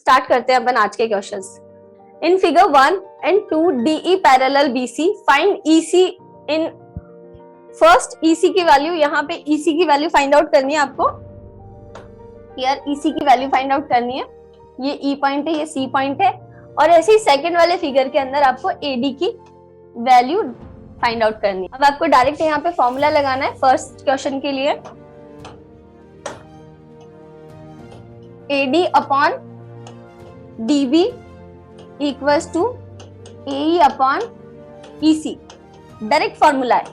Start करते हैं अपन आज के questions. In figure 1 and 2 DE parallel BC, find EC in first. EC की वैल्यू, यहाँ पे EC की वैल्यू फाइंड आउट करनी है आपको। यार EC की वैल्यू फाइंड आउट करनी है। ये E पॉइंट है, ये C पॉइंट है, और ऐसे ही सेकंड वाले फिगर के अंदर आपको AD की वैल्यू फाइंड आउट करनी है। अब आपको डायरेक्ट यहाँ पे फॉर्मूला लगाना है फर्स्ट क्वेश्चन के लिए। AD upon DB equals to AE upon EC। Direct formula है।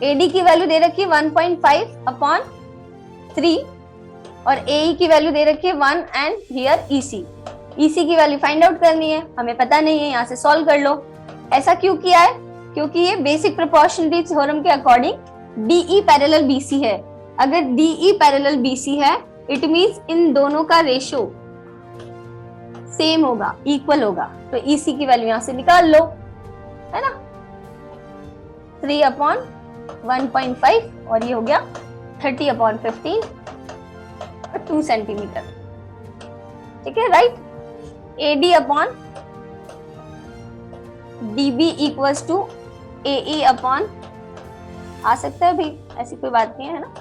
AD की वैल्यू दे रखी है 1.5 अपॉन 3 और AE की वैल्यू दे रखी है 1 एंड हियर EC। EC की वैल्यू फाइंड आउट करनी है, हमें पता नहीं है, यहाँ से सॉल्व कर लो। ऐसा क्यों किया है? क्योंकि ये बेसिक प्रोपोर्शनलिटी थ्योरम के अकॉर्डिंग DE पैरेलल BC है। अगर DE पैरेलल BC है इट मींस इन दोनों का रेशियो सेम होगा, इक्वल होगा। तो EC की वैल्यू यहां से निकाल लो, है ना। 3 अपॉन 1.5 और ये हो गया 30 अपॉन 15 और 2 सेंटीमीटर। ठीक है, right. AD upon DB equals to AE upon, आ सकता है भी, ऐसी कोई बात नहीं है ना,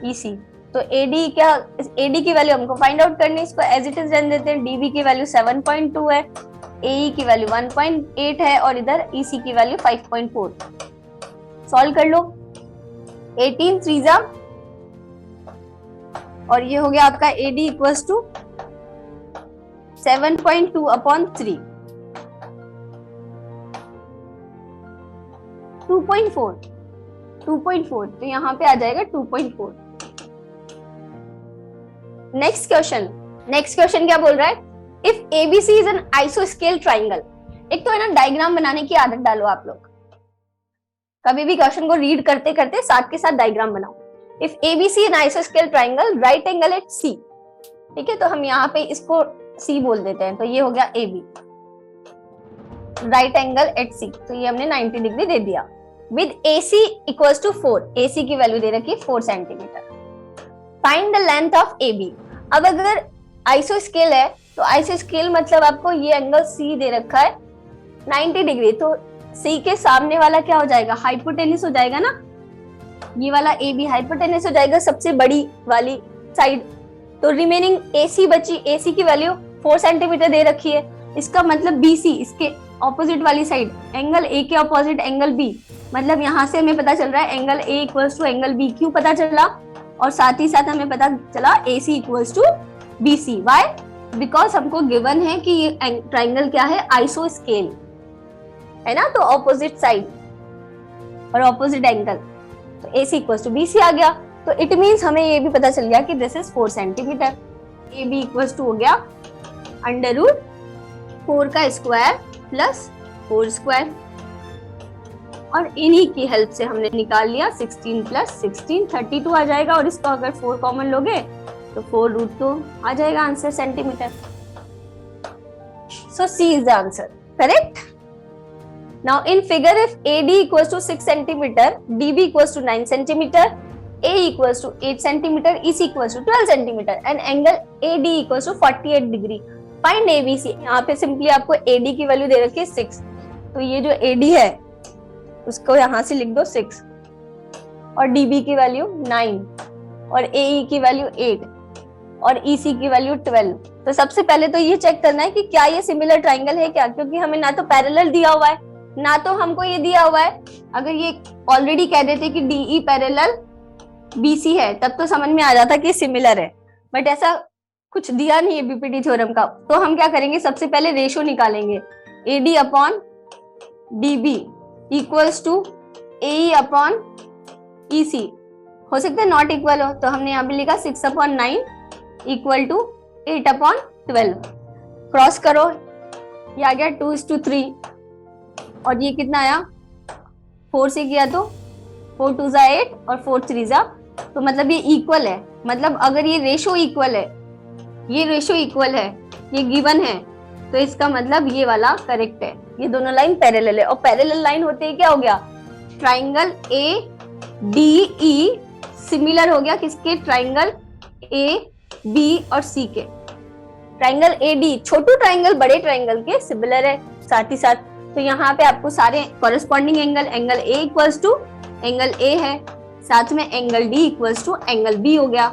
EC। तो AD क्या, AD की वैल्यू हमको फाइंड आउट करनी है, इसको एज इट इज रहने देते हैं। DB की वैल्यू 7.2 है, AE की वैल्यू 1.8 है और इधर EC की वैल्यू 5.4। सॉल्व कर लो। 18 3 और ये हो गया आपका AD इक्वल्स टू 7.2 अपॉन 3, 2.4, तो यहाँ पे आ जाएगा 2.4। नेक्स्ट क्वेश्चन क्या बोल रहा है? इफ ABC इज एन आइसोस्केल ट्राइंगल। एक तो है ना, डायग्राम बनाने की आदत डालो आप लोग। कभी भी क्वेश्चन को रीड करते करते साथ के साथ डायग्राम बनाओ। इफ ABC एन आइसोस्केल triangle, right angle at C। ठीक है, तो हम यहाँ पे इसको C बोल देते हैं, तो ये हो गया AB, right angle at C। तो ये हमने 90 डिग्री दे दिया। With AC equals to 4, AC की वैल्यू दे रखी है 4 centimetre. Find the length of AB। अब अगर आइसोस्केल है तो आइसोस्केल मतलब आपको ये एंगल C दे रखा है 90 डिग्री, तो C के सामने वाला क्या हो जाएगा? हाइपोटेनस हो जाएगा ना। ये वाला AB हाइपोटेनस हो जाएगा, सबसे बड़ी वाली साइड। तो रिमेनिंग AC बची, AC की वैल्यू 4 सेंटीमीटर दे रखी है। इसका मतलब BC, इसके ऑपोजिट वाली साइड, एंगल A के ऑपोजिट एंगल B। मतलब यहाँ से हमें पता चल रहा है angle A equals to angle B। क्यों पता चला? और साथ ही साथ हमें पता चला AC equals to BC। Why? Because हमको गिवन है कि ये ट्राइंगल क्या है? आइसोस्केल है ना, तो ऑपोजिट साइड और ऑपोजिट एंगल, तो AC इक्वल्स टू BC आ गया। तो इट मींस हमें ये भी पता चल गया कि this is 4 centimetre. AB equals to हो गया √4 का स्क्वायर प्लस 4 स्क्वायर, और इन्हीं की हेल्प से हमने निकाल लिया 16 प्लस 16 32 आ जाएगा। और इसको अगर 4 कॉमन लोगे तो 4√2 आ जाएगा answer centimetre. So C is the answer, correct. Now in figure if AD equals to 6 centimetre, DB equals to 9 centimetre, AE equals to 8 centimetre, EC equals to 12 centimetre and angle AD equals to 48 degree, find ABC। यहाँ पे simply आपको AD की value दे रखी है 6, तो ये जो AD है उसको यहां से लिख दो 6, और DB की वैल्यू 9 और AE की वैल्यू 8 और EC की वैल्यू 12। तो सबसे पहले तो ये चेक करना है कि क्या ये सिमिलर ट्राइंगल है क्या, क्योंकि हमें ना तो पैरेलल दिया हुआ है ना तो हमको ये दिया हुआ है। अगर ये ऑलरेडी कह देते कि DE पैरेलल BC है तब तो समझ में आ जाता कि सिमिलर है, बट ऐसा कुछ दिया नहीं है BPT थ्योरम का। तो हम क्या करेंगे, सबसे पहले रेशियो निकालेंगे। AD upon DB equals to AE upon EC। हो सकता है नॉट इक्वल हो, तो हमने यहाँ पे लिखा 6 upon 9 equal to 8 upon 12। Cross करो, ये आ गया 2:3 और ये कितना आया 4 से किया तो 4 2 जा 8 और 4 3 जा, तो मतलब ये इक्वल है। मतलब अगर ये रेशो इक्वल है, ये रेशो इक्वल है, ये गिवन है, तो इसका मतलब ये वाला करेक्ट है। ये दोनों लाइन पैरेलल है, और पैरेलल लाइन होते ही क्या हो गया, ट्राइंगल ADE सिमिलर हो गया किसके, ट्राइंगल AB और C के। ट्राइंगल एडी छोटू ट्राइंगल बड़े ट्राइंगल के सिमिलर है साथ ही साथ। तो यहाँ पे आपको सारे corresponding angle, angle A equals to angle A है, साथ में angle D equals to angle B हो गया।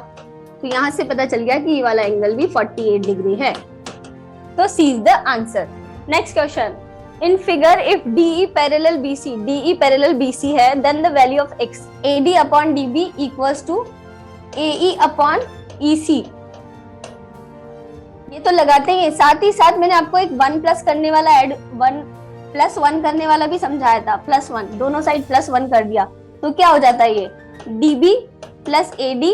तो यहाँ से पता चल गया कि ये वाला एंगल भी 48 डिग्री है। तो C is the answer. Next question, in figure if DE parallel BC, DE parallel BC है, then the value of x AD upon DB equals to AE upon EC। ये तो लगाते हैं, साथ ही साथ मैंने आपको एक 1 प्लस करने वाला ऐड 1 प्लस 1 करने वाला भी समझाया था, +1 दोनों साइड +1 कर दिया तो क्या हो जाता है ये DB plus AD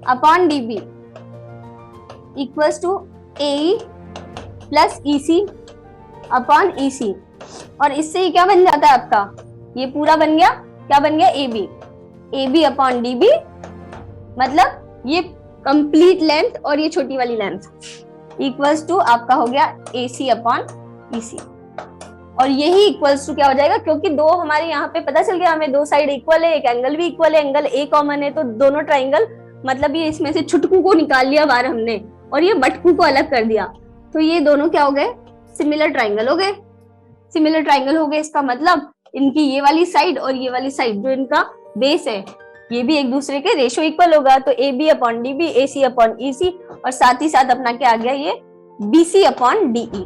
upon DB equals to AE plus EC upon EC। और इससे ये क्या बन जाता है आपका, ये पूरा बन गया, क्या बन गया AB अपॉन DB, मतलब ये कंप्लीट लेंथ और ये छोटी वाली लेंथ इक्वल्स टू आपका हो गया AC अपॉन EC। और यही इक्वल्स टू क्या हो जाएगा, क्योंकि दो हमारे यहाँ पे पता चल गया हमें दो साइड इक्वल है, एक एंगल भी इक्वल है, एंगल A कॉमन है, तो दोनों ट्राइंगल मतलब ये इसमें से छुटकू को निकाल लिया बाहर हमने और ये बटकू को अलग कर दिया, तो ये दोनों क्या हो गए, सिमिलर ट्राइंगल हो गए। सिमिलर ट्राइंगल हो गए इसका मतलब इनकी ये वाली साइड और ये वाली साइड जो इनका बेस है ये भी एक दूसरे के रेशो इक्वल होगा, तो AB upon DB, AC upon EC और साथ ही साथ अपना क्या आ गया ये BC अपॉन DE।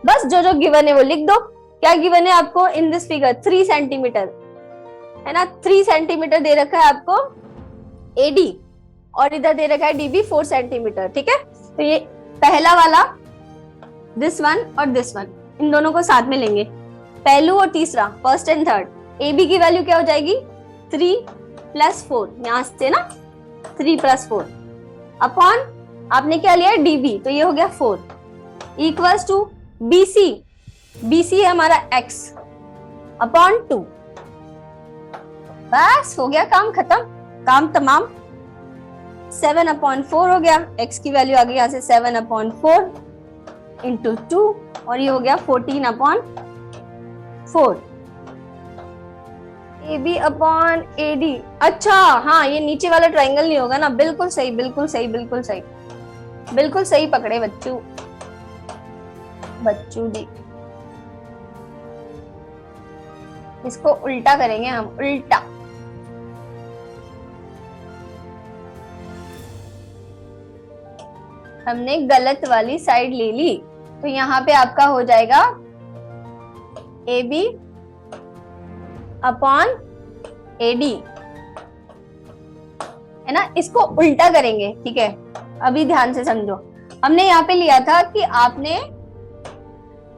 बस जो जो गिवन है वो लिख दो। क्या गिवन है आपको इन दिस फिगर, 3 सेंटीमीटर है ना, 3 सेंटीमीटर दे रखा है आपको AD और इधर दे रखा है DB 4 सेंटीमीटर, ठीक है। तो ये पहला वाला दिस वन और दिस वन, इन दोनों को साथ में लेंगे, पहलू और तीसरा, फर्स्ट एंड थर्ड। AB की वैल्यू क्या हो जाएगी 3 प्लस 4, यहां से ना 3 प्लस 4 अपॉन आपने क्या लिया DB, तो ये हो गया 4 इक्वल्स टू BC है हमारा X अपॉन 2। बस हो गया काम खत्म, काम तमाम। 7 अपॉन 4 हो गया, X की वैल्यू आ गई यहाँ से 7 अपॉन 4 इंटू 2 और ये हो गया 14 अपॉन 4। AB अपॉन AD, अच्छा हाँ ये नीचे वाला ट्राइंगल नहीं होगा ना, बिल्कुल सही बिल्कुल सही बिल्कुल सही बिल्कुल सही पकड़े बच्चू जी। इसको उल्टा करेंगे हम, उल्टा। हमने गलत वाली साइड ले ली, तो यहाँ पे आपका हो जाएगा AB अपॉन AD, है ना। इसको उल्टा करेंगे, ठीक है। अभी ध्यान से समझो, हमने यहाँ पे लिया था कि आपने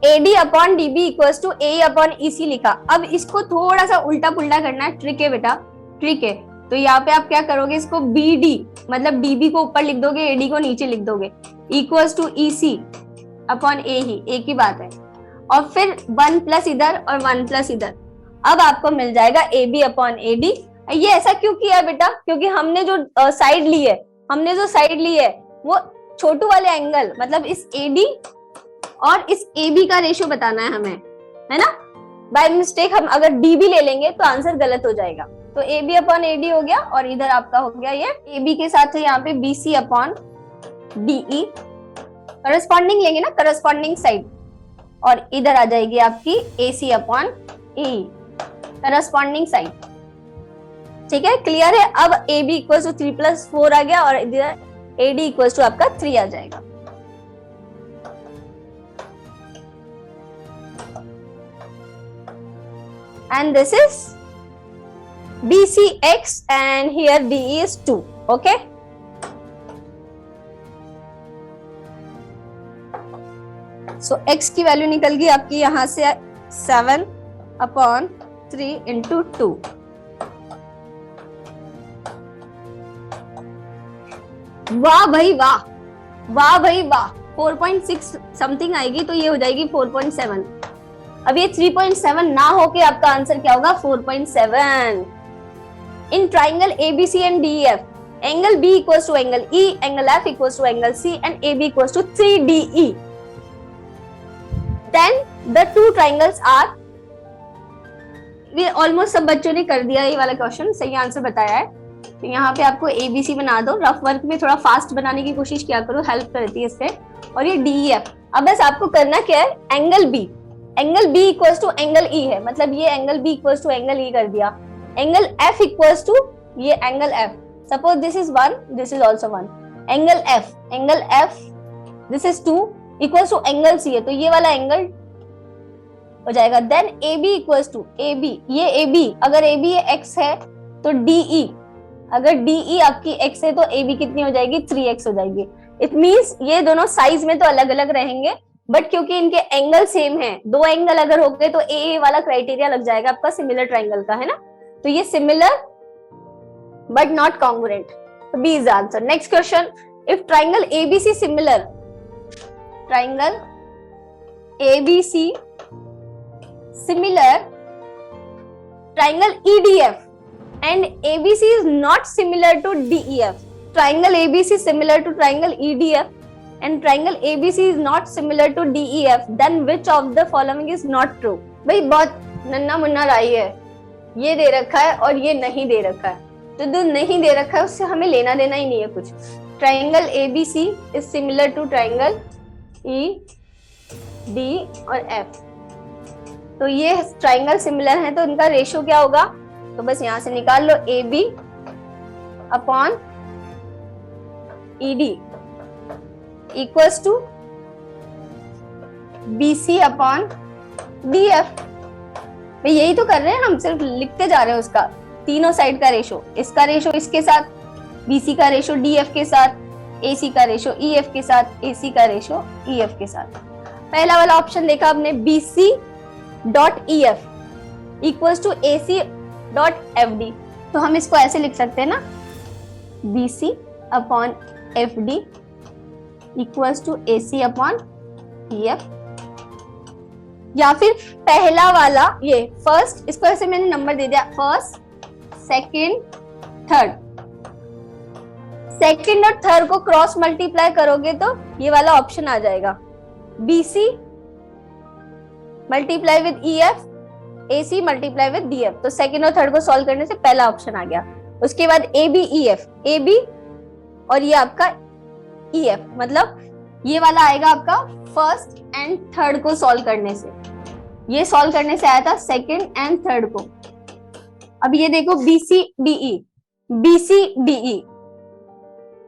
AD upon DB equals to AE upon EC लिखा, अब इसको थोड़ा सा उल्टा पुल्टा करना है, ट्रिक है बेटा, ट्रिक है। तो यहाँ पे आप क्या करोगे, इसको BD मतलब DB को ऊपर लिख दोगे, AD को नीचे लिख दोगे, equals to EC upon AE, एक ही बात है। और फिर 1 प्लस इधर और 1 प्लस इधर, अब आपको मिल जाएगा AB अपॉन AD। ये ऐसा क्यों किया बेटा, क्योंकि हमने जो साइड ली है वो छोटू वाले एंगल मतलब इस AD और इस AB का रेशियो बताना है हमें, है ना। बाय मिस्टेक हम अगर DB ले लेंगे तो आंसर गलत हो जाएगा। तो AB अपॉन AD हो गया और इधर आपका हो गया ये AB के साथ है यहाँ पे BC अपॉन DE, करस्पॉन्डिंग लेंगे ना, करस्पॉन्डिंग साइड, और इधर आ जाएगी आपकी AC upon AE, corresponding side, ठीक है। क्लियर है। अब AB इक्वल्स टू 3 प्लस 4 आ गया और इधर AD इक्वल्स टू आपका 3 आ जाएगा। And this is BCX and here DE is 2, okay? So X की वैल्यू निकल गई आपकी यहाँ से 7 अपॉन 3 इंटू 2। वाह भाई वाह, वाह भाई वाह, 4.6 समथिंग आएगी तो ये हो जाएगी 4.7। अब ये 3.7 ना होके आपका आंसर क्या होगा 4.7। In triangle ABC and DEF, angle B equals to angle E, angle F equals to angle C and AB equals to 3DE, then the two triangles are, ये ऑलमोस्ट सब बच्चों ने कर दिया ये वाला क्वेश्चन, सही आंसर बताया है। तो यहाँ पे आपको ABC बना दो, रफ वर्क में थोड़ा फास्ट बनाने की कोशिश किया करो, हेल्प करती है इससे। और ये DEF, अब बस आपको करना क्या है, angle B equals to angle E है, मतलब ये angle B equals to angle E कर दिया। एंगल F इक्वल्स टू ये angle F, suppose this is 1, this is also 1। Angle F this is 2 equals to angle C है, तो ये वाला एंगल हो जाएगा। Then AB equals to AB, ये AB अगर AB ये X है तो DE, अगर DE आपकी X है तो AB कितनी हो जाएगी, 3X हो जाएगी। इट मींस ये दोनों साइज में तो अलग अलग रहेंगे, बट क्योंकि इनके एंगल सेम है, दो एंगल अगर हो गए तो ए वाला क्राइटेरिया लग जाएगा आपका सिमिलर ट्राइंगल का, है ना। तो ये सिमिलर बट नॉट कॉन्ग्रुएंट, तो B is answer. Next question, if triangle ABC similar, triangle ABC similar triangle EDF and ABC is not similar to DEF. Triangle ABC similar to triangle EDF and triangle ABC is not similar to DEF. Then which of the following is not true? भाई बहुत नन्ना मुन्ना राई है, ये दे रखा है और ये नहीं दे रखा है, तो जो नहीं दे रखा है उससे हमें लेना देना ही नहीं है कुछ। Triangle ABC is similar to triangle ED और F, तो ये ट्राइंगल सिमिलर है, तो इनका रेशियो क्या होगा, तो बस यहां से निकाल लो, AB अपॉन ED इक्वल्स टू BC अपॉन DF। भाई यही तो कर रहे हैं हम, सिर्फ लिखते जा रहे हैं उसका, तीनों साइड का रेशो, इसका रेशो इसके साथ, BC का रेशो DF के साथ, AC का रेशो EF के साथ, AC का रेशो EF के साथ। पहला वाला ऑप्शन देखा आपने, BC dot EF equals to AC dot FD, तो हम इसको ऐसे लिख सकते हैं ना, BC upon FD equals to AC upon EF। या फिर पहला वाला ये फर्स्ट, इसको ऐसे मैंने नंबर दे दिया, फर्स्ट सेकंड थर्ड, सेकंड और थर्ड को क्रॉस मल्टीप्लाई करोगे तो ये वाला ऑप्शन आ जाएगा, BC multiply with EF, AC multiply with DF। तो सेकंड और थर्ड को सॉल्व करने से पहला ऑप्शन आ गया। उसके बाद AB EF, AB और ये आपका EF, मतलब ये वाला आएगा आपका फर्स्ट एंड थर्ड को सॉल्व करने से, ये सॉल्व करने से आया था सेकंड एंड थर्ड को। अब ये देखो BC DE, BC DE,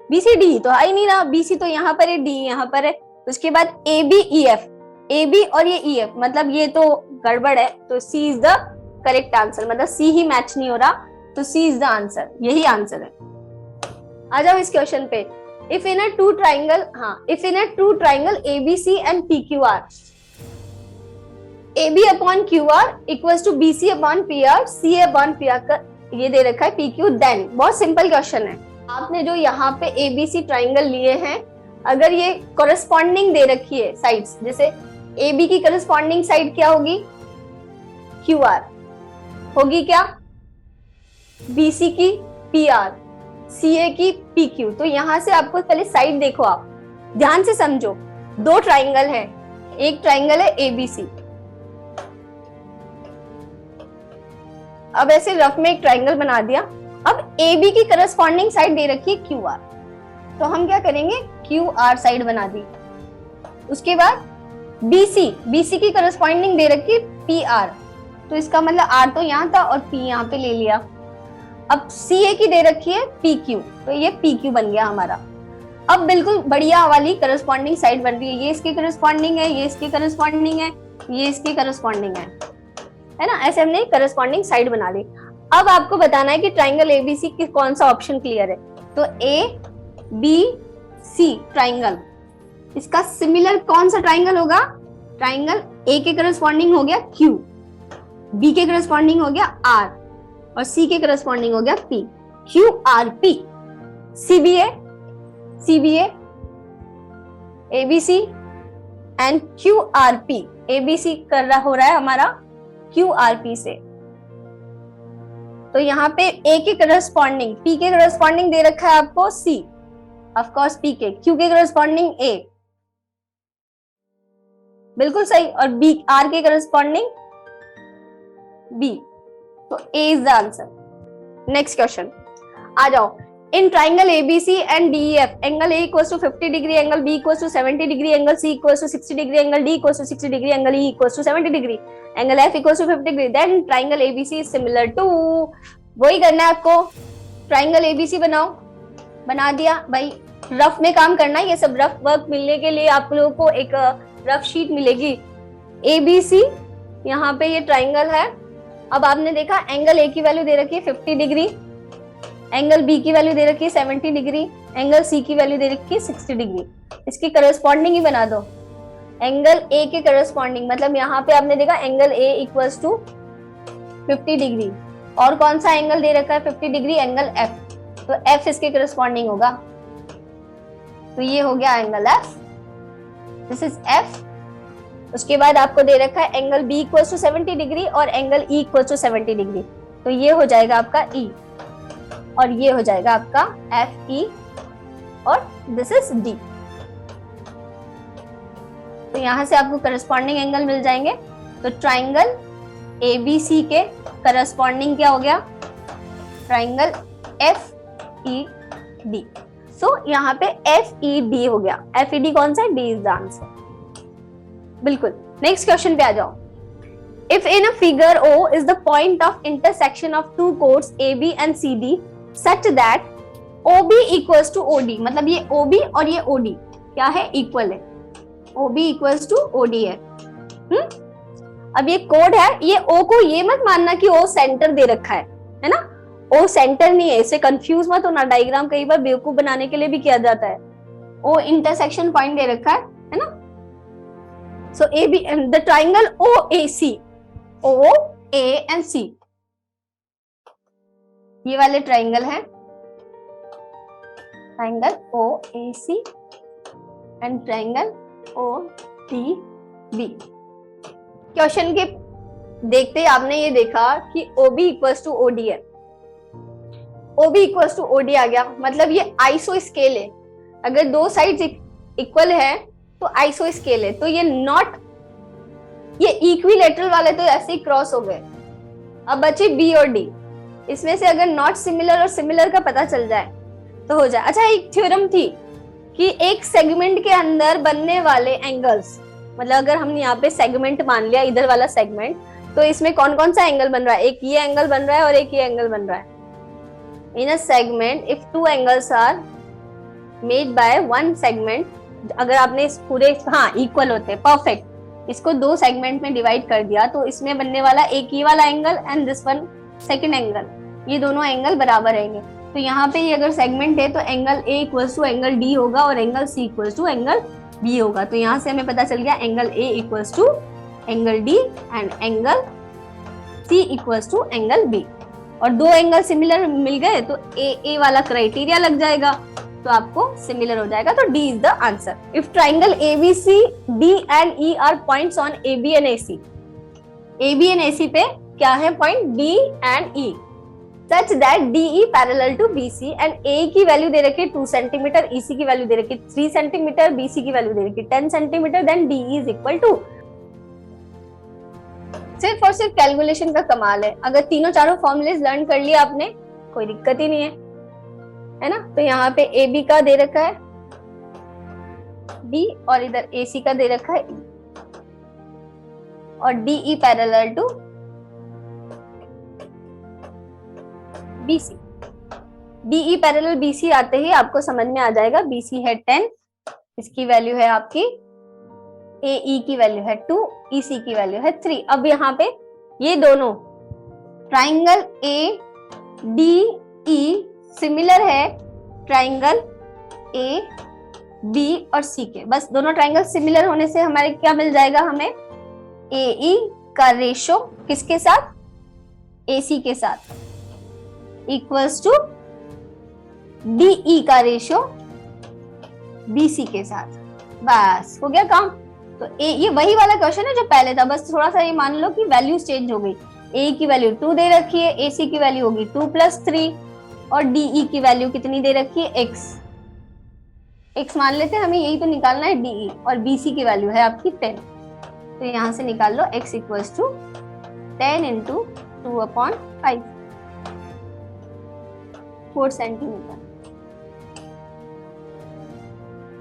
BC DE तो आई नहीं ना, BC तो यहाँ पर है, DE यहाँ पर है। उसके बाद AB EF, AB और ये EF, मतलब ये तो गड़बड़ है, तो C is the correct answer, मतलब C ही मैच नहीं हो रहा, तो C इज द आंसर, यही आंसर है। आ जाओ इस क्वेश्चन पे, if in a two triangle, हाँ, if in a two triangle ABC and PQR, AB upon QR equals to BC upon PR, CA upon PR का ये दे रखा है PQ, देन बहुत सिंपल क्वेश्चन है। आपने जो यहाँ पे ABC ट्राइंगल लिए हैं, अगर ये कोरेस्पॉन्डिंग दे रखी है साइड्स, जैसे AB की करस्पॉन्डिंग साइड क्या होगी, QR होगी क्या, BC की PR, CA की PQ। तो यहां से आपको पहले साइड देखो, आप ध्यान से समझो, दो ट्राइंगल है, एक ट्राइंगल है ABC, अब ऐसे रफ में एक ट्राइंगल बना दिया। अब AB की करस्पॉन्डिंग साइड दे रखी है QR, तो हम क्या करेंगे, QR साइड बना दी। उसके बाद BC की करस्पॉन्डिंग दे रखी PR, तो इसका मतलब R तो यहाँ था और P यहाँ पे ले लिया। अब CA की दे रखी है PQ, तो ये PQ बन गया हमारा। अब बिल्कुल बढ़िया वाली करस्पॉन्डिंग साइड बन रही है, ये इसकी करस्पॉन्डिंग है, ये इसकी करस्पॉन्डिंग है, ये इसकी करस्पॉन्डिंग है ना, ऐसे हमने करस्पॉन्डिंग साइड बना ली। अब आपको बताना है कि ट्राइंगल ABC की कौन सा ऑप्शन क्लियर है, तो ABC ट्राइंगल, इसका सिमिलर कौन सा ट्राइंगल होगा, ट्राइंगल A के करस्पॉन्डिंग हो गया Q, B के करस्पॉन्डिंग हो गया R और C के करस्पॉन्डिंग हो गया P, QRP। CBA ABC and QRP, ABC कर रहा हो रहा है हमारा QRP से। तो यहाँ पे A के करस्पॉन्डिंग, P के करस्पॉन्डिंग दे रखा है आपको C, ऑफ कोर्स P के, Q के करस्पॉन्डिंग A, बिल्कुल सही, और B R के करस्पॉन्डिंग B, तो A is the answer. Next question, आ जाओ, in triangle ABC and DEF angle A equals to 50 degree, angle B equals to 70 degree, angle C equals to 60 degree, angle D equals to 60 degree, angle E equals to 70 degree, angle F equals to 50 degree, then triangle ABC is similar to, वही करना है आपको, triangle ABC बनाओ, बना दिया भाई, rough में काम करना है, ये सब रफ वर्क मिलने के लिए आप लोगों को एक रफ शीट मिलेगी। एबीसी यहाँ पे ये ट्राइंगल है, अब आपने देखा एंगल ए की वैल्यू दे रखी है 50 डिग्री, एंगल बी की वैल्यू दे रखी है 70 डिग्री, एंगल सी की वैल्यू दे रखी है 60 डिग्री, इसकी करस्पॉन्डिंग ही बना दो, एंगल ए के करस्पॉन्डिंग, मतलब यहाँ पे आपने देखा angle A equals to 50 degree, और कौन सा एंगल दे रखा है 50 डिग्री, एंगल एफ, तो एफ इसके करस्पॉन्डिंग होगा, तो ये हो गया angle F, this is F. उसके बाद आपको दे रखा है angle B equals to 70 degree और angle E equals to 70 degree, तो ये हो जाएगा आपका ई, और ये हो जाएगा आपका एफ ई, और दिस इज डी। तो यहां से आपको करस्पॉन्डिंग एंगल मिल जाएंगे। तो ट्राइंगल एबीसी के करस्पॉन्डिंग क्या हो गया, ट्राइंगल एफ ई डी। सो यहाँ पे एफ ई डी हो गया, एफ ई डी कौन सा है, डी इज द आंसर, बिल्कुल। नेक्स्ट क्वेश्चन पे आ जाओ। If in a figure O is the point of intersection of two chords AB and CD such that OB equals to OD, मतलब ये OB और ये OD क्या है, इक्वल है, OB equals to OD है। अब ये कोड है, ये O को ये मत मानना कि O सेंटर दे रखा है ना, O सेंटर नहीं है, इससे कंफ्यूज मत होना, डायग्राम कई बार बेवकूफ बनाने के लिए भी किया जाता है। O इंटरसेक्शन पॉइंट दे रखा है ना। So AB and the triangle OAC, O A and C, ये वाले ट्राइंगल है, triangle OAC and triangle OTB। Question के देखते ही आपने ये देखा कि OB इक्वल्स टू OD है, OB इक्वल्स टू OD आ गया, मतलब ये आइसो स्केल है, अगर दो साइड्स इक्वल है तो आइसो स्केल है, तो ये नॉट, ये इक्विलेटरल वाले तो ऐसे ही क्रॉस हो गए। अब बचे बी और डी, इसमें से अगर नॉट सिमिलर और सिमिलर का पता चल जाए तो हो जाए। अच्छा, एक थ्योरम थी कि एक सेगमेंट के अंदर बनने वाले एंगल्स, मतलब अगर हमने यहाँ पे सेगमेंट मान लिया, इधर वाला सेगमेंट, तो इसमें कौन कौन सा एंगल बन रहा है, एक ये एंगल बन रहा है और एक ये एंगल बन रहा है। In a segment if two angles are made by one segment, अगर आपने इस पूरे, हाँ इक्वल होते हैं, परफेक्ट, इसको दो सेगमेंट में डिवाइड कर दिया तो इसमें बनने वाला एक ये वाला angle and this one second angle, ये दोनों एंगल बराबर रहेंगे। तो यहाँ पे ये अगर सेगमेंट है तो angle A equals to angle D होगा और angle C equals to angle B होगा। तो यहाँ से हमें पता चल गया angle A equals to angle D and angle C equals to angle B, और दो एंगल सिमिलर मिल गए तो ए वाला क्राइटेरिया लग जाएगा, तो आपको सिमिलर हो जाएगा, तो D is the answer. If triangle ABC D and E are points on AB and AC, AB and AC पे क्या है point, D and E, such that DE parallel to BC and A की value दे रखी है 2 centimeter, EC की value दे रखी है 3 सेंटीमीटर, बीसी की वैल्यू दे रखी है 10 centimeter, then DE is equal to. सिर्फ और सिर्फ कैलकुलेशन का कमाल है, अगर तीनों चारों फॉर्मूलेस लर्न कर लिया आपने कोई दिक्कत ही नहीं है ना। तो यहाँ पे ए बी का दे रखा है डी और इधर ए सी का दे रखा है ई, और D E parallel to B C, D E parallel B C आते ही आपको समझ में आ जाएगा, बी सी है 10, इसकी वैल्यू है आपकी, ए ई की वैल्यू है 2, ई सी की वैल्यू है 3। अब यहाँ पे ये दोनों triangle A D E similar है ट्राइंगल ए बी और सी के, बस दोनों ट्राइंगल सिमिलर होने से हमारे क्या मिल जाएगा, हमें ए ई का रेशो किसके साथ, ए सी के साथ, इक्वल्स टू डी ई का रेशो बी सी के साथ, बस हो गया काम। तो ये वही वाला क्वेश्चन है जो पहले था, बस थोड़ा सा ये मान लो कि वैल्यूज चेंज हो गई, ए की वैल्यू 2 दे रखी है, ए सी की वैल्यू होगी 2 + 3, और डीई की वैल्यू कितनी दे रखी है, एक्स मान लेते हैं, हमें यही तो निकालना है डीई, और बीसी की वैल्यू है आपकी 10, तो यहां से निकाल लो x equals to 10 × 2/5। 4 centimetre.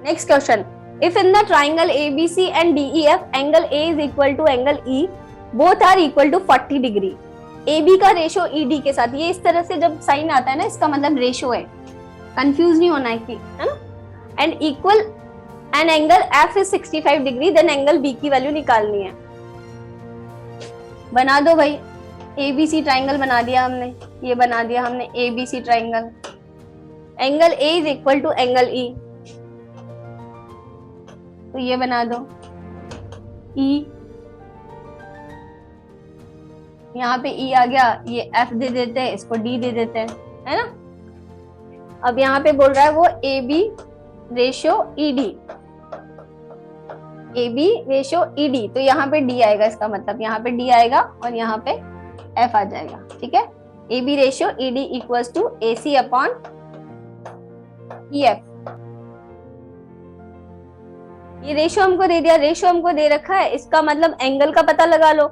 Next question, if in the triangle ABC and DEF angle A is equal to angle E, both are equal to 40 degree, AB का रेशो ED के साथ, ये इस तरह से जब साइन आता है ना, इसका मतलब रेशो है, कंफ्यूज नहीं होना है ना, and equal and angle F is 65 degree, then angle B की वैल्यू निकालनी है। बना दो भाई, ABC ट्राइंगल बना दिया हमने, ये बना दिया हमने ABC triangle, angle A is equal to angle E, तो ये बना दो E, यहाँ पे E आ गया, ये F दे देते हैं, इसको D दे देते हैं, है ना। अब यहाँ पे बोल रहा है वो AB ratio ED, AB ratio ED, तो यहाँ पे D आएगा, इसका मतलब यहाँ पे D आएगा और यहाँ पे F आ जाएगा, ठीक है। AB ratio ED equals to AC upon EF, ये रेशियो हमको दे दिया, रेशियो हमको दे रखा है, इसका मतलब एंगल का पता लगा लो।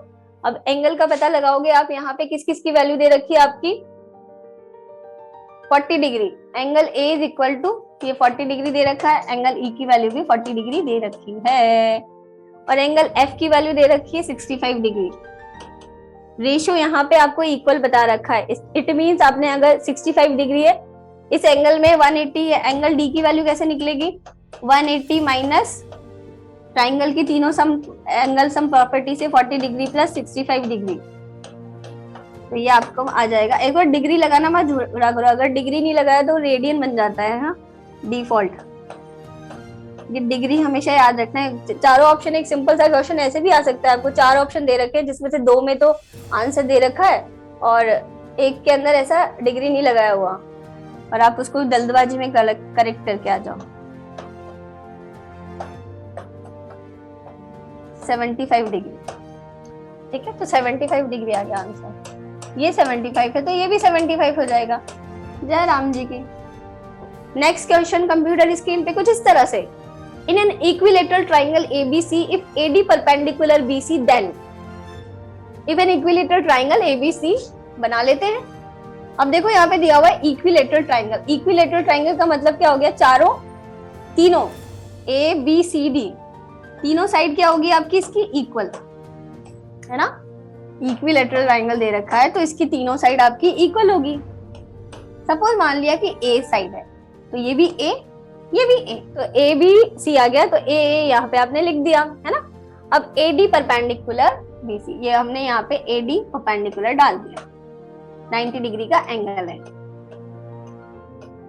अब एंगल का पता लगाओगे आप, यहाँ पे किस किस की वैल्यू दे रखी है आपकी, 40 degree, angle A is equal to, ये 40 डिग्री दे रखा है, एंगल E की वैल्यू भी 40 डिग्री दे रखी है, और एंगल F की वैल्यू दे रखी है 65 डिग्री। रेशियो यहाँ पे आपको इक्वल बता रखा है, इट मीन्स आपने अगर 65 डिग्री है, इस एंगल में 180 है, एंगल D की वैल्यू कैसे निकलेगी, 180 माइनस ट्राइंगल की तीनों सम एंगल सम प्रॉपर्टी से 40 डिग्री प्लस 65 डिग्री, तो ये आपको आ जाएगा। एक बार डिग्री लगाना मत भूला करो, अगर डिग्री नहीं लगाया तो रेडियन बन जाता है, हाँ डिफॉल्ट, ये डिग्री हमेशा याद रखना है। चारों ऑप्शन, एक सिंपल सा क्वेश्चन ऐसे भी आ सकता है, आपको 4 ऑप्शन दे रखे हैं जिसमें से 2 में तो आंसर दे रखा है और एक के अंदर ऐसा डिग्री नहीं लगाया हुआ, और आप उसको जल्दबाजी में करेक्ट करके आ जाओ। 75 डिग्री, ठीक है, तो 75 डिग्री आ गया आंसर, ये 75 है तो ये भी 75 हो जाएगा। जय राम जी की। नेक्स्ट क्वेश्चन कंप्यूटर स्क्रीन पे कुछ इस तरह से, in an equilateral triangle ABC if AD perpendicular BC then, if an equilateral triangle ABC बना लेते हैं। अब देखो यहाँ पे दिया हुआ है इक्विलेटरल ट्राइंगल, इक्विलेटरल ट्राइंगल का मतलब क्या हो गया, चारों तीनों ABCD तीनों साइड क्या होगी आपकी इसकी इक्वल, है ना, इक्विलेटरल ट्राइंगल दे रखा है तो इसकी तीनों साइड आपकी इक्वल होगी। सपोज मान लिया कि A साइड है तो ये भी A, ये भी A, तो ABC आ गया, तो A यहाँ पे आपने लिख दिया, है ना। अब AD परपेंडिकुलर BC, ये हमने यहाँ पे AD परपेंडिकुलर डाल दिया, 90 डिग्री का एंगल है,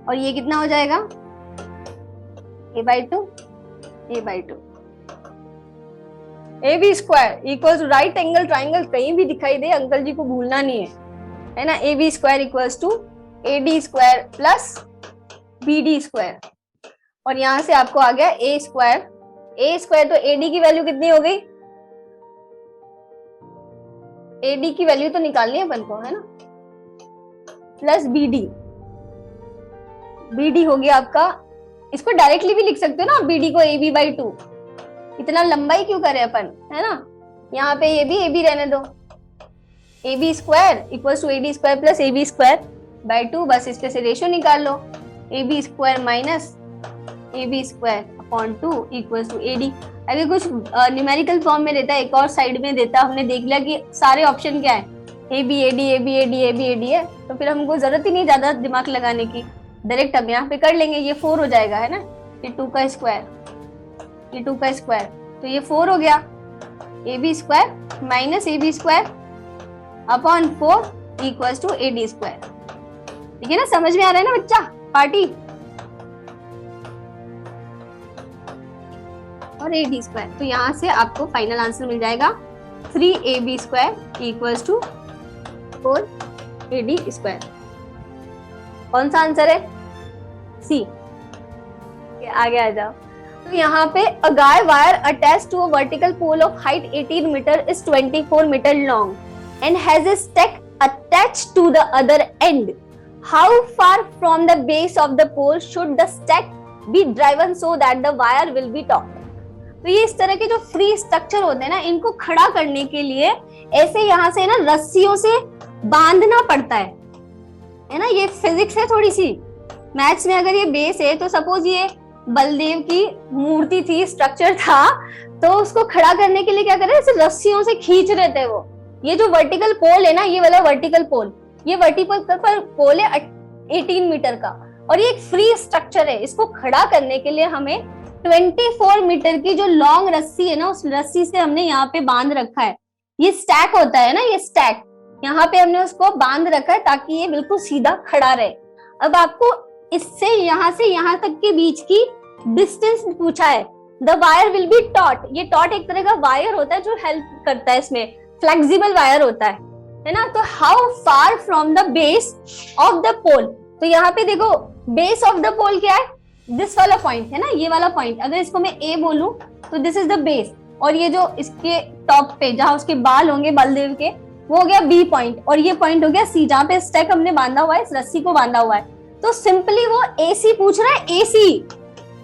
और ये कितना हो जाएगा A/2, A/2, AB square equals right angle triangle, कहीं भी दिखाई दे अंकल जी को भूलना नहीं है ना। AB square equals to AD square plus BD square, और यहां से आपको आ गया A स्क्वायर, A स्क्वायर तो AD की वैल्यू कितनी हो गई, AD की वैल्यू तो निकालनी है अपन को, है ना, प्लस BD हो गया आपका, इसको डायरेक्टली भी लिख सकते हो ना BD को AB/2, इतना लंबा ही क्यों करे अपन, है ना। यहाँ पे ये भी AB रहने दो, AB square equals to AD square plus AB square by 2, बस इसके से रेशियो निकाल लो, AB square minus AB square upon 2 equals to AD। अगर कुछ न्यूमेरिकल फॉर्म में देता है, एक और साइड में देता, हमने देख लिया कि सारे ऑप्शन क्या है, AB है, तो फिर हमको जरूरत ही नहीं ज्यादा दिमाग लगाने की, डायरेक्ट हम यहाँ पे कर लेंगे, ये 4 हो जाएगा, है ना, ये 2 का स्क्वायर, ये 2 का स्क्वायर, तो ये 4 हो गया, AB square minus AB square upon 4 equals to AD square, ठीक है ना, समझ में आ रहा है ना बच्चा, पार्टी, और AD स्क्वायर, तो यहाँ से आपको फाइनल आंसर मिल जाएगा 3AB square equals to 4AD square. कौन सा आंसर है, C। आगे आ जाओ, तो यहाँ पे a guy wire attached to a vertical pole of height 18 meter is 24 meter long and has a stack attached to the other end. How far from the base of the pole should the stack be driven so that the wire will be taut? तो ये इस तरह के जो free structure होते हैं ना, इनको खड़ा करने के लिए ऐसे यहाँ से ना रस्सियों से बांधना पड़ता है है ना, ये फिजिक्स है थोड़ी सी। मैथ्स में अगर ये बेस है तो सपोज ये बलदेव की मूर्ति थी, स्ट्रक्चर था, तो उसको खड़ा करने के लिए क्या कर रहे हैं, रस्सियों से खींच रहे थे वो। ये जो वर्टिकल पोल है ना, ये वाला वर्टिकल पोल, ये वर्टिकल पोल है 18 मीटर का, और ये एक फ्री स्ट्रक्चर है। इसको खड़ा करने के लिए हमें 24 मीटर की जो लॉन्ग रस्सी है ना, उस रस्सी से हमने यहाँ पे बांध रखा है। ये स्टैक होता है ना, ये स्टैक, यहाँ पे हमने उसको बांध रखा है ताकि ये बिल्कुल सीधा खड़ा रहे। अब आपको इससे यहाँ से यहाँ तक के बीच की डिस्टेंस पूछा है। The wire will be taught. ये टॉट एक तरह का वायर होता है जो हेल्प करता है, इसमें फ्लेक्सिबल वायर होता है ना। तो how far from the base of the pole, तो यहाँ पे देखो बेस ऑफ द पोल क्या है, दिस वाला पॉइंट है ना, ये वाला पॉइंट। अगर इसको मैं ए बोलूं तो दिस इज द बेस, और ये जो इसके टॉप पे जहां उसके बाल होंगे बलदेव के, वो हो गया बी पॉइंट, और ये पॉइंट हो गया सी, जहां पे स्टैक हमने बांधा हुआ है, इस रस्सी को बांधा हुआ है। तो सिंपली वो एसी पूछ रहा है, एसी।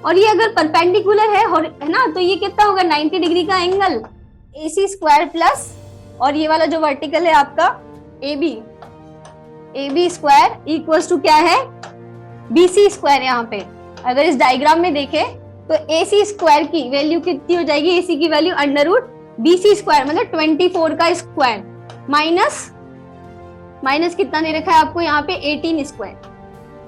और ये अगर परपेंडिकुलर है ना, तो ये कितना होगा, 90 डिग्री का एंगल, एसी स्क्वायर प्लस, और ये वाला जो वर्टिकल है आपका AB, AB square equals to क्या है, BC स्क्वायर। यहाँ पे अगर इस डायग्राम में देखें तो AC स्क्वायर की वैल्यू कितनी हो जाएगी, AC की value under root BC square, मतलब 24 का स्क्वायर माइनस कितना दे रखा है आपको यहाँ पे 18 स्क्वायर।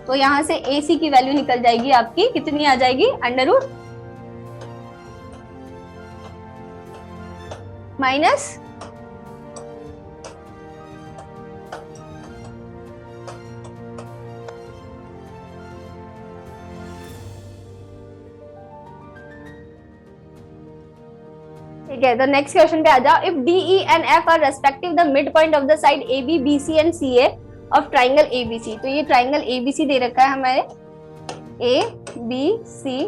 तो यहाँ से AC की वैल्यू निकल जाएगी आपकी, कितनी आ जाएगी, अंडर रूट माइनस ठीक है। तो नेक्स्ट क्वेश्चन पे आ जाओ। If D E and F are respective the mid point of the side A B B C and C A of triangle A B C. तो ये ट्राइंगल ए बी सी दे रखा है हमारे, ए बी सी,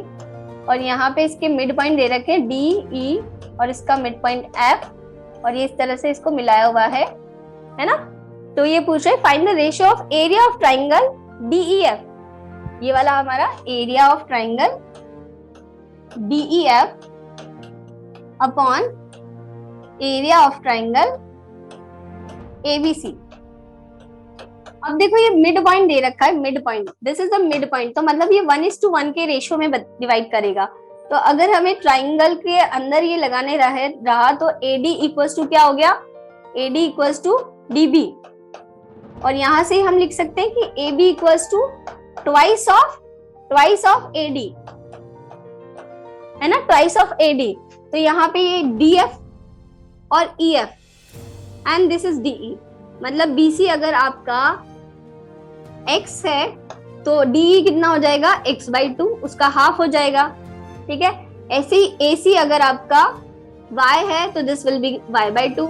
और यहाँ पे इसके मिड पॉइंट दे रखे हैं डी ई, और इसका मिड पॉइंट एफ, और ये इस तरह से इसको मिलाया हुआ है ना। तो ये पूछ रहे find the ratio of area of triangle D E F. ये वाला हमारा area of triangle D E F upon area of triangle ABC. अब देखो ये मिड पॉइंट दे रखा है, mid point, this is the mid point, तो मतलब ये 1:1 के रेशियो में डिवाइड करेगा। तो अगर हमें ट्राइंगल के अंदर ये लगाने रहा तो AD इक्वल्स टू क्या हो गया, AD इक्वल्स टू DB, और यहां से हम लिख सकते हैं कि AB equals to twice of AD, है ना, ट्वाइस ऑफ AD। तो यहाँ पे ये DF और EF and this is DE, मतलब BC अगर आपका X है तो DE कितना हो जाएगा, x/2, उसका हाफ हो जाएगा, ठीक है। ऐसे ही AC अगर आपका Y है तो दिस विल बी y/2,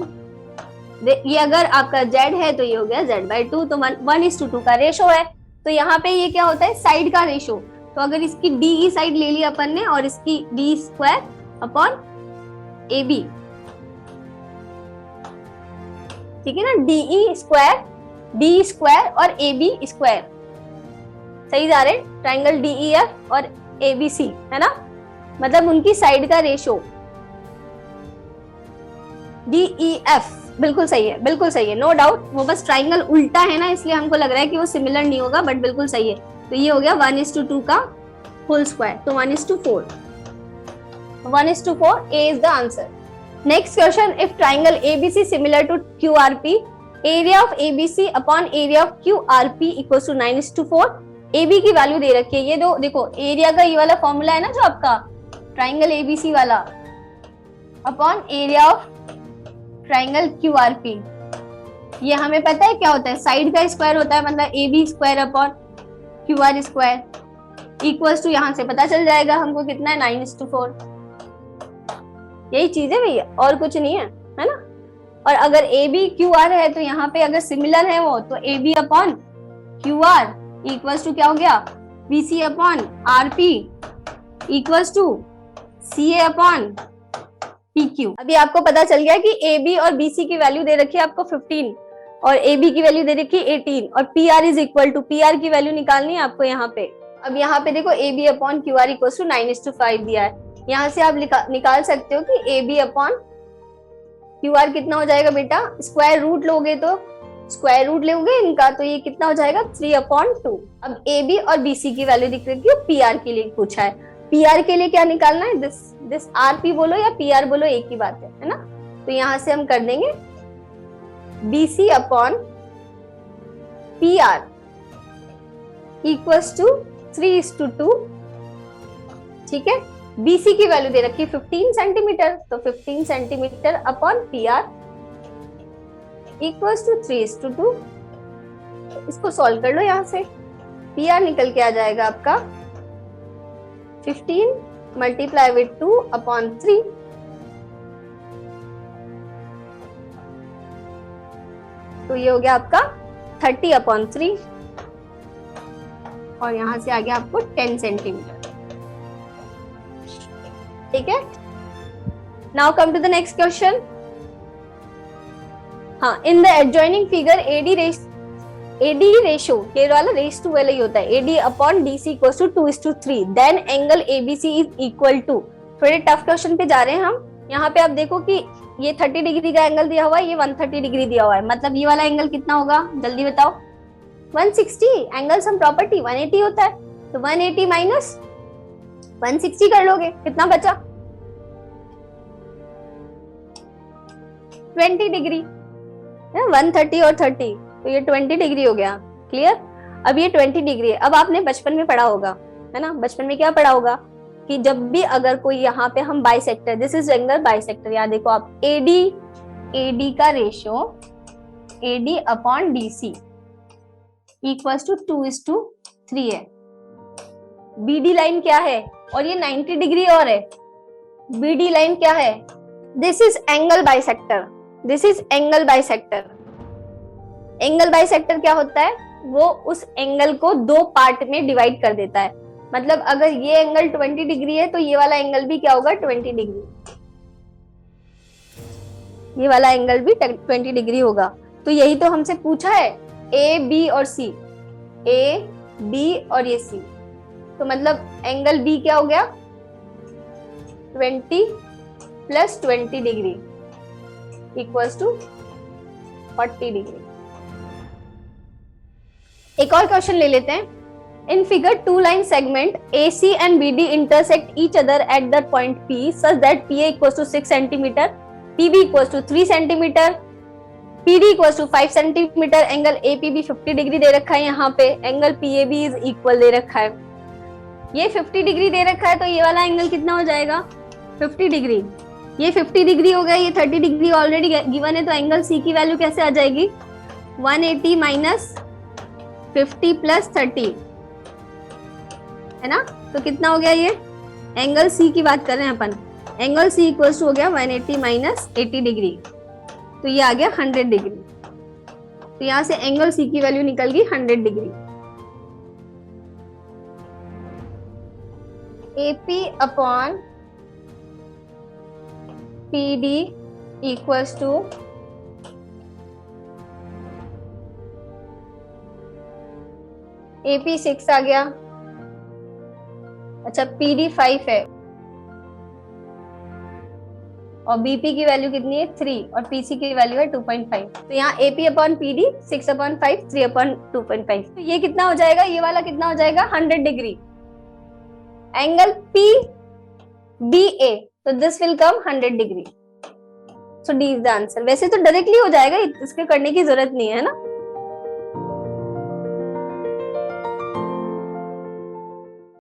ये अगर आपका Z है तो ये हो गया z/2। तो 1:2 का रेशो है। तो यहाँ पे ये क्या होता है, साइड का रेशो। तो अगर इसकी DE साइड ले ली अपन ने, और इसकी D स्क्वायर अपॉन AB, ठीक है ना, DE स्क्वायर, D स्क्वायर और AB स्क्वायर, सही जा रहे, ट्राइंगल DEF और ABC, है ना, मतलब उनकी साइड का रेशो DEF, बिल्कुल सही है, बिल्कुल सही है, नो डाउट। वो बस ट्राइंगल उल्टा है ना, इसलिए हमको लग रहा है कि वो सिमिलर नहीं होगा, बट बिल्कुल सही है। तो ये हो गया 1:2 का होल स्क्वायर, तो 1:4, 1:4, A is the answer. Next question, if triangle ABC similar to QRP, area of ABC upon area of QRP equals to 9:4. AB की वैल्यू दे रखी है, ये देखो एरिया का ये वाला फॉर्मूला है ना जो आपका ट्राइंगल ABC वाला, upon area of triangle QRP। ये हमें पता है क्या होता है, साइड का स्क्वायर होता है, मतलब AB square upon QR square equals to, यहाँ से पता चल जाएगा हमको कितना है, 9:4। यही चीज है भैया, और कुछ नहीं है ना। और अगर AB QR है तो यहाँ पे अगर सिमिलर है वो, तो AB upon QR equals to क्या हो गया, BC upon RP equals to CA upon PQ। अभी आपको पता चल गया कि AB और BC की वैल्यू दे रखी है आपको 15, और AB की वैल्यू दे रखी है 18, और PR is equal to, PR की वैल्यू निकालनी है आपको यहाँ पे। अब यहाँ पे देखो AB upon QR equals to 9:5 दिया है, यहाँ से आप निकाल सकते हो कि AB अपॉन QR कितना हो जाएगा बेटा, स्क्वायर रूट लोगे तो स्क्वायर रूट लोगे इनका तो ये कितना हो जाएगा 3/2। अब ए बी और बी सी की वैल्यू दिख रही है, पी आर के लिए पूछा है। पी आर के लिए क्या निकालना है, दिस आर पी बोलो या पी आर बोलो एक ही बात है ना। तो यहां से हम कर देंगे B C upon P R equals to 3:2। ठीक है, बीसी की वैल्यू दे रखी 15 सेंटीमीटर, तो 15 centimetre upon P R equals to 3:2। इसको सॉल्व कर लो, यहां से पी आर निकल के आ जाएगा आपका 15 मल्टीप्लाई विथ 2/3। तो ये हो गया आपका 30/3 और यहां से आ गया आपको 10 सेंटीमीटर। ठीक है, now come to the next question. हाँ, in the adjoining figure AD ratio, ये वाला रेस टू वाला ही होता है, AD upon DC equals to 2:3, then angle ABC is equal to. थोड़े टफ क्वेश्चन पे जा रहे हैं हम। यहाँ पे आप देखो कि ये 30 डिग्री का एंगल दिया हुआ है, ये 130 डिग्री दिया हुआ है, मतलब ये वाला एंगल कितना होगा, जल्दी बताओ। 160। एंगल सम प्रॉपर्टी 180 होता है, तो 180 माइनस 160 कर लोगे, कितना बचा 20 डिग्री। 130 और 30, तो ये 20 डिग्री हो गया। क्लियर। अब ये 20 डिग्री है। अब आपने बचपन में पढ़ा होगा, है ना, बचपन में क्या पढ़ा होगा कि जब भी अगर कोई यहाँ पे हम bisector, this is angle bisector, यहाँ देखो आप एडी का ratio AD upon DC equals to 2:3 है। बीडी लाइन क्या है, और ये 90 डिग्री और है। बीडी लाइन क्या है, this is angle bisector, this is angle bisector. Angle bisector क्या होता है, वो उस एंगल को दो पार्ट में डिवाइड कर देता है। मतलब अगर ये एंगल 20 डिग्री है तो ये वाला एंगल भी क्या होगा 20 डिग्री, ये वाला एंगल भी 20 डिग्री होगा। तो यही तो हमसे पूछा है, ए बी और सी, ए बी और ये सी, तो मतलब एंगल बी क्या हो गया 20 plus 20 degree equals to 40 degree. एक और क्वेश्चन ले लेते हैं। In figure, two line segment AC and BD intersect each other at the point P such that PA equals to 6 centimeter, PB equals to 3 centimeter, PD equals to 5 centimeter. Angle APB 50 degree दे रखा है, यहाँ पे angle PAB is equal दे रखा है। ये 50 degree दे रखा है, तो ये वाला एंगल कितना हो जाएगा 50 डिग्री। ये 50 डिग्री हो गया, ये 30 डिग्री ऑलरेडी गिवन है, तो एंगल C की वैल्यू कैसे आ जाएगी 180 माइनस 50 प्लस 30, है ना। तो कितना हो गया, ये एंगल सी की बात कर रहे हैं अपन, एंगल सी इक्वल्स टू हो गया 180 माइनस 80 डिग्री, तो ये आ गया 100 डिग्री। तो यहां से एंगल सी की वैल्यू निकल गई 100 degree. AP upon PD equals to AP 6 आ गया, अच्छा PD 5 है और BP की वैल्यू कितनी है 3 और PC की वैल्यू है 2.5। तो यहाँ AP अपॉन PD 6/5 3/2.5, तो ये कितना हो जाएगा, ये वाला कितना हो जाएगा 100 डिग्री। एंगल PBA, तो this will come 100 degree. So D is the answer. वैसे तो डायरेक्टली हो जाएगा, इसके करने की जरूरत नहीं है ना।